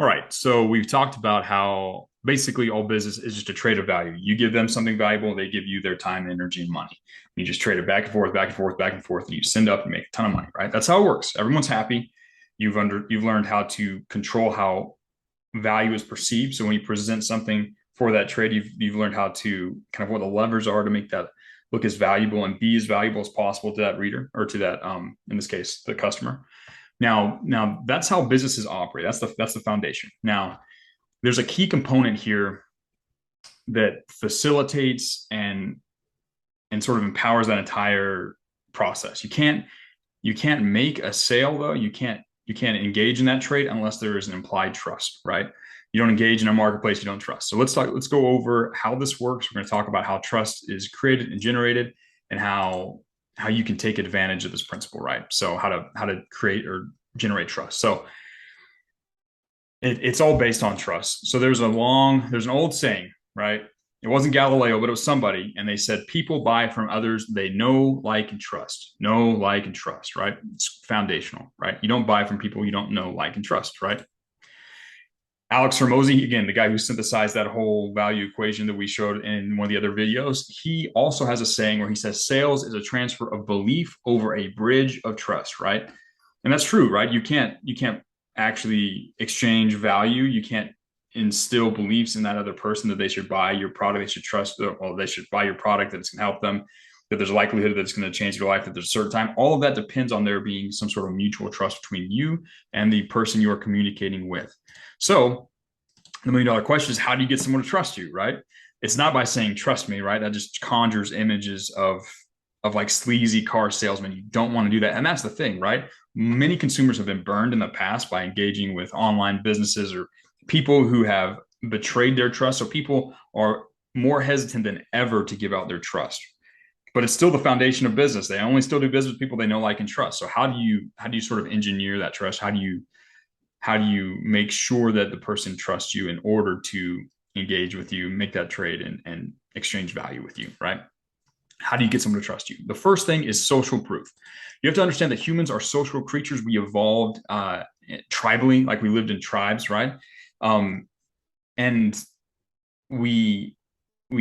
All right. So we've talked about how basically all business is just a trade of value. You give them something valuable, they give you their time, energy, and money. You just trade it back and forth, back and forth, back and forth, and you send up and make a ton of money, right? That's how it works. Everyone's happy. You've learned how to control how value is perceived. So when you present something for that trade, you've learned how to kind of what the levers are to make that look as valuable and be as valuable as possible to that reader or to that in this case the customer. Now that's how businesses operate. That's the foundation. Now, there's a key component here that facilitates and sort of empowers that entire process. You can't make a sale though. You can't engage in that trade unless there is an implied trust, right? You don't engage in a marketplace you don't trust. So let's go over how this works. We're going to talk about how trust is created and generated and how you can take advantage of this principle, right? So how to create or generate trust. So it's all based on trust. So there's an old saying, right? It wasn't Galileo, but it was somebody, and they said people buy from others they know, like, and trust. Know, like, and trust, right? It's foundational, right? You don't buy from people you don't know, like, and trust, right? Alex Hormozy, again, the guy who synthesized that whole value equation that we showed in one of the other videos, he also has a saying where he says sales is a transfer of belief over a bridge of trust, right? And that's true, right? You can't actually exchange value. You can't instill beliefs in that other person that they should buy your product, they should trust, or they should buy your product, that it's going to help them, that there's a likelihood that it's going to change their life at a certain time. All of that depends on there being some sort of mutual trust between you and the person you are communicating with. So the $1 million question is, how do you get someone to trust you, right? It's not by saying trust me, right? That just conjures images of like sleazy car salesmen. You don't want to do that. And that's the thing, right? Many consumers have been burned in the past by engaging with online businesses or people who have betrayed their trust. So people are more hesitant than ever to give out their trust. But it's still the foundation of business. They only still do business with people they know, like, and trust. So how do you sort of engineer that trust? How do you make sure that the person trusts you in order to engage with you, make that trade, and exchange value with you, right? How do you get someone to trust you? The first thing is social proof. You have to understand that humans are social creatures. We evolved tribally, like we lived in tribes, right? And we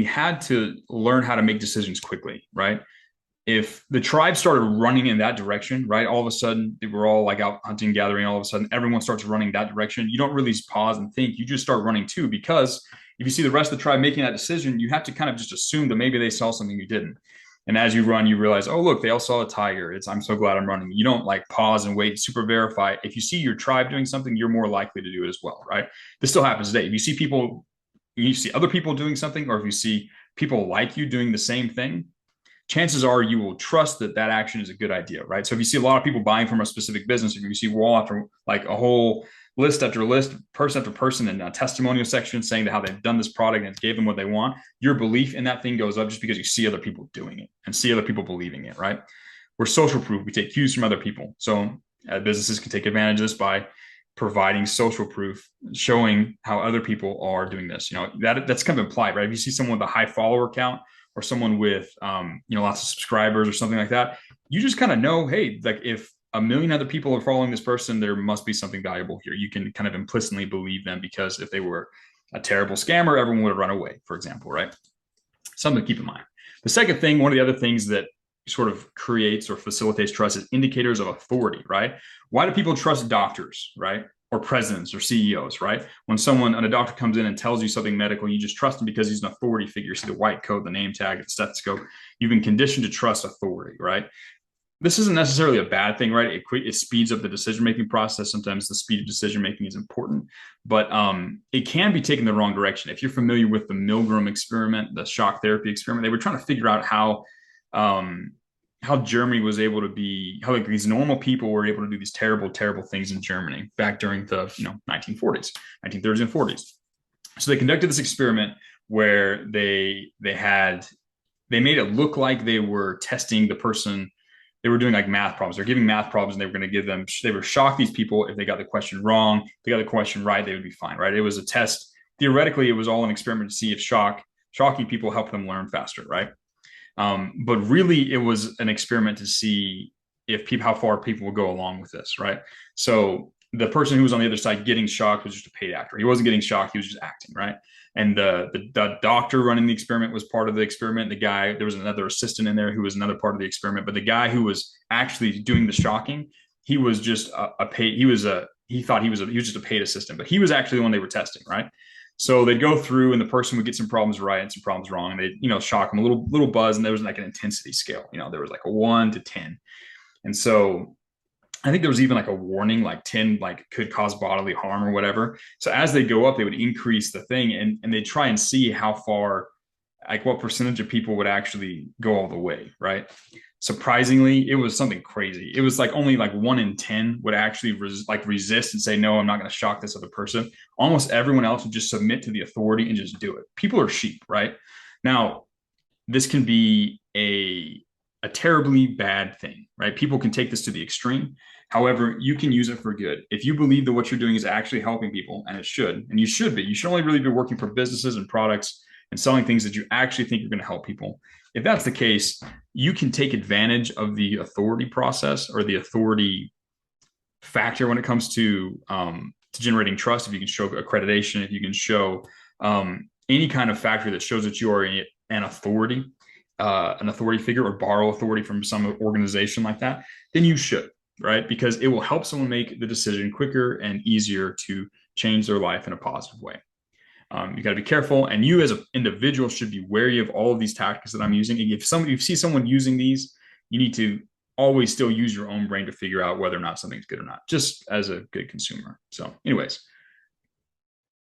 had to learn how to make decisions quickly, right? If the tribe started running in that direction, right, all of a sudden they were all like out hunting, gathering, all of a sudden everyone starts running that direction. You don't really pause and think, you just start running too, because if you see the rest of the tribe making that decision, you have to kind of just assume that maybe they saw something you didn't. And as you run, you realize, oh, look, they all saw a tiger. I'm so glad I'm running. You don't like pause and wait, super verify. If you see your tribe doing something, you're more likely to do it as well, right? This still happens today. If you see other people doing something, or if you see people like you doing the same thing, chances are you will trust that that action is a good idea, right? So if you see a lot of people buying from a specific business, if you see wall after like a whole list after list, person after person, and a testimonial section saying how they've done this product and it gave them what they want, your belief in that thing goes up just because you see other people doing it and see other people believing it, right? We're social proof. We take cues from other people. So businesses can take advantage of this by providing social proof, showing how other people are doing this. That's kind of implied, right? If you see someone with a high follower count, or someone with lots of subscribers or something like that, you just kind of know, hey, like if a million other people are following this person, there must be something valuable here. You can kind of implicitly believe them, because if they were a terrible scammer, everyone would have run away, for example, right? Something to keep in mind. The second thing, one of the other things that sort of creates or facilitates trust is indicators of authority, right? Why do people trust doctors, right? Or presidents or CEOs, right? When a doctor comes in and tells you something medical, you just trust him because he's an authority figure. You see the white coat, the name tag, the stethoscope. You've been conditioned to trust authority, right? This isn't necessarily a bad thing, right? It speeds up the decision-making process. Sometimes the speed of decision-making is important, but it can be taken the wrong direction. If you're familiar with the Milgram experiment, the shock therapy experiment, they were trying to figure out how Germany was able to how like these normal people were able to do these terrible, terrible things in Germany back during the 1940s, 1930s and 40s. So they conducted this experiment where they made it look like they were testing the person. They were doing like math problems. They're giving math problems, and they were going to they were shock these people. If they got the question wrong, if they got the question right, they would be fine, right? It was a test. Theoretically, it was all an experiment to see if shocking people helped them learn faster, right? But really, it was an experiment to see how far people would go along with this, right? So the person who was on the other side getting shocked was just a paid actor. He wasn't getting shocked, he was just acting, right? And the doctor running the experiment was part of the experiment. The guy, there was another assistant in there who was another part of the experiment, but the guy who was actually doing the shocking, he was just a paid, he thought he was just a paid assistant, but he was actually the one they were testing, right? So they'd go through and the person would get some problems right and some problems wrong. And they, shock them a little buzz. And there was like an intensity scale, there was like a 1 to 10. And so I think there was even like a warning, like 10, like could cause bodily harm or whatever. So as they go up, they would increase the thing and they'd try and see how far, like what percentage of people would actually go all the way, right? Surprisingly, it was something crazy. It was like only like 1 in 10 would actually resist and say, no, I'm not going to shock this other person. Almost everyone else would just submit to the authority and just do it. People are sheep, right? Now, this can be a terribly bad thing, right? People can take this to the extreme. However, you can use it for good. If you believe that what you're doing is actually helping people, and it should, and you should be, you should only really be working for businesses and products and selling things that you actually think are going to help people. If that's the case, you can take advantage of the authority process or the authority factor when it comes to generating trust. If you can show accreditation, if you can show any kind of factor that shows that you are an authority figure or borrow authority from some organization like that, then you should, right? Because it will help someone make the decision quicker and easier to change their life in a positive way. You got to be careful, and you as an individual should be wary of all of these tactics that I'm using. And if you see someone using these, you need to always still use your own brain to figure out whether or not something's good or not, just as a good consumer. So anyways,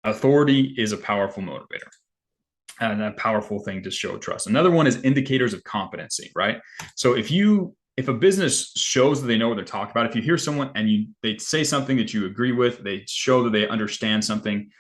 authority is a powerful motivator and a powerful thing to show trust. Another one is indicators of competency, right? So if a business shows that they know what they're talking about, if you hear someone and they say something that you agree with, they show that they understand something,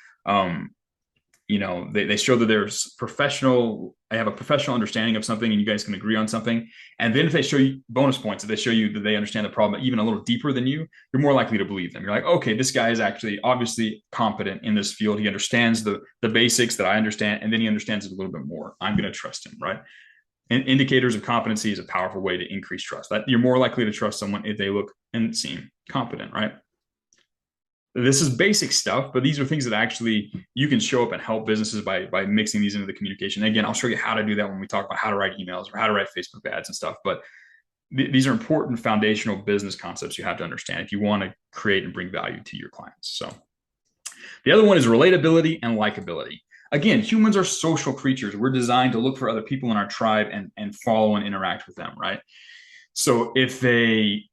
they show that they're professional, they have a professional understanding of something and you guys can agree on something. And then if they show you bonus points, if they show you that they understand the problem even a little deeper than you're more likely to believe them. You're like, okay, this guy is actually obviously competent in this field. He understands the basics that I understand, and then he understands it a little bit more. I'm going to trust him, right? And indicators of competency is a powerful way to increase trust. That you're more likely to trust someone if they look and seem competent, right? This is basic stuff, but these are things that actually you can show up and help businesses by mixing these into the communication. Again, I'll show you how to do that when we talk about how to write emails or how to write Facebook ads and stuff. But these are important foundational business concepts you have to understand if you want to create and bring value to your clients. So the other one is relatability and likability. Again, humans are social creatures. We're designed to look for other people in our tribe and follow and interact with them, right? So if they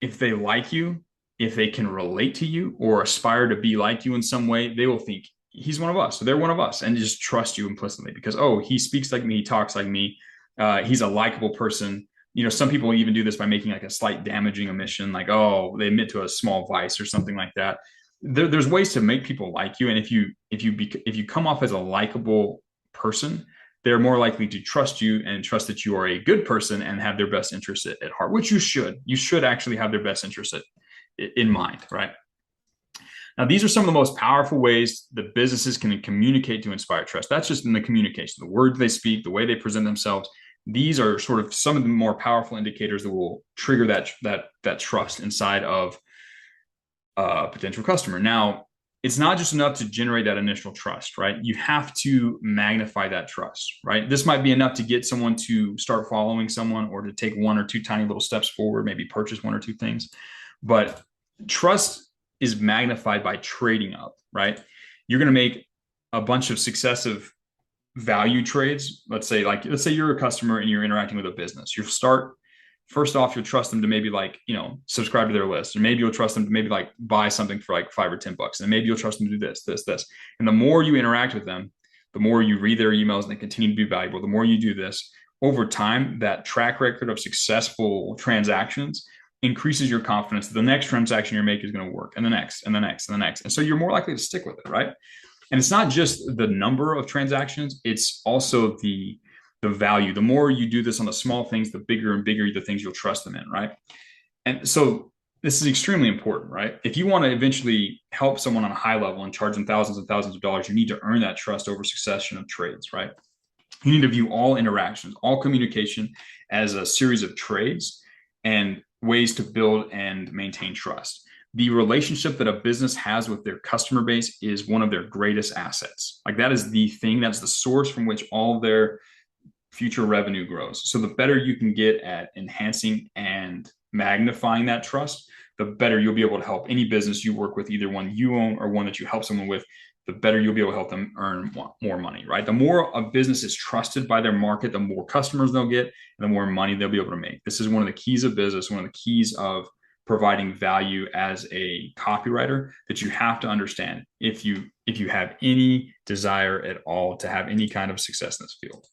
like you, if they can relate to you or aspire to be like you in some way, they will think he's one of us. So they're one of us and just trust you implicitly because, oh, he speaks like me, he talks like me. He's a likable person. Some people even do this by making like a slight damaging omission, like, oh, they admit to a small vice or something like that. There's ways to make people like you. And if you come off as a likable person, they're more likely to trust you and trust that you are a good person and have their best interest at heart, which you should. You should actually have their best interest in mind, right? Now, these are some of the most powerful ways that businesses can communicate to inspire trust. That's just in the communication, the words they speak, the way they present themselves. These are sort of some of the more powerful indicators that will trigger that trust inside of a potential customer. Now, it's not just enough to generate that initial trust, right? You have to magnify that trust, right? This might be enough to get someone to start following someone or to take 1 or 2 tiny little steps forward, maybe purchase 1 or 2 things. But trust is magnified by trading up, right? You're going to make a bunch of successive value trades. Let's say you're a customer and you're interacting with a business. First off, you'll trust them to maybe subscribe to their list, or maybe you'll trust them to maybe buy something for like $5 or $10, and maybe you'll trust them to do this. And the more you interact with them, the more you read their emails and they continue to be valuable. The more you do this over time, that track record of successful transactions increases your confidence that the next transaction you're making is going to work, and the next, and the next, and the next. And so you're more likely to stick with it, right? And it's not just the number of transactions, it's also the value. The more you do this on the small things, the bigger and bigger the things you'll trust them in, right? And so this is extremely important, right? If you want to eventually help someone on a high level and charge them thousands and thousands of dollars, you need to earn that trust over succession of trades, right? You need to view all interactions, all communication as a series of trades and ways to build and maintain trust. the relationship that a business has with their customer base is one of their greatest assets. Like that is the thing, that's the source from which all their future revenue grows. So the better you can get at enhancing and magnifying that trust, the better you'll be able to help any business you work with, either one you own or one that you help someone with, the better you'll be able to help them earn more money, right? The more a business is trusted by their market, the more customers they'll get and the more money they'll be able to make. This is one of the keys of business, one of the keys of providing value as a copywriter that you have to understand if you have any desire at all to have any kind of success in this field.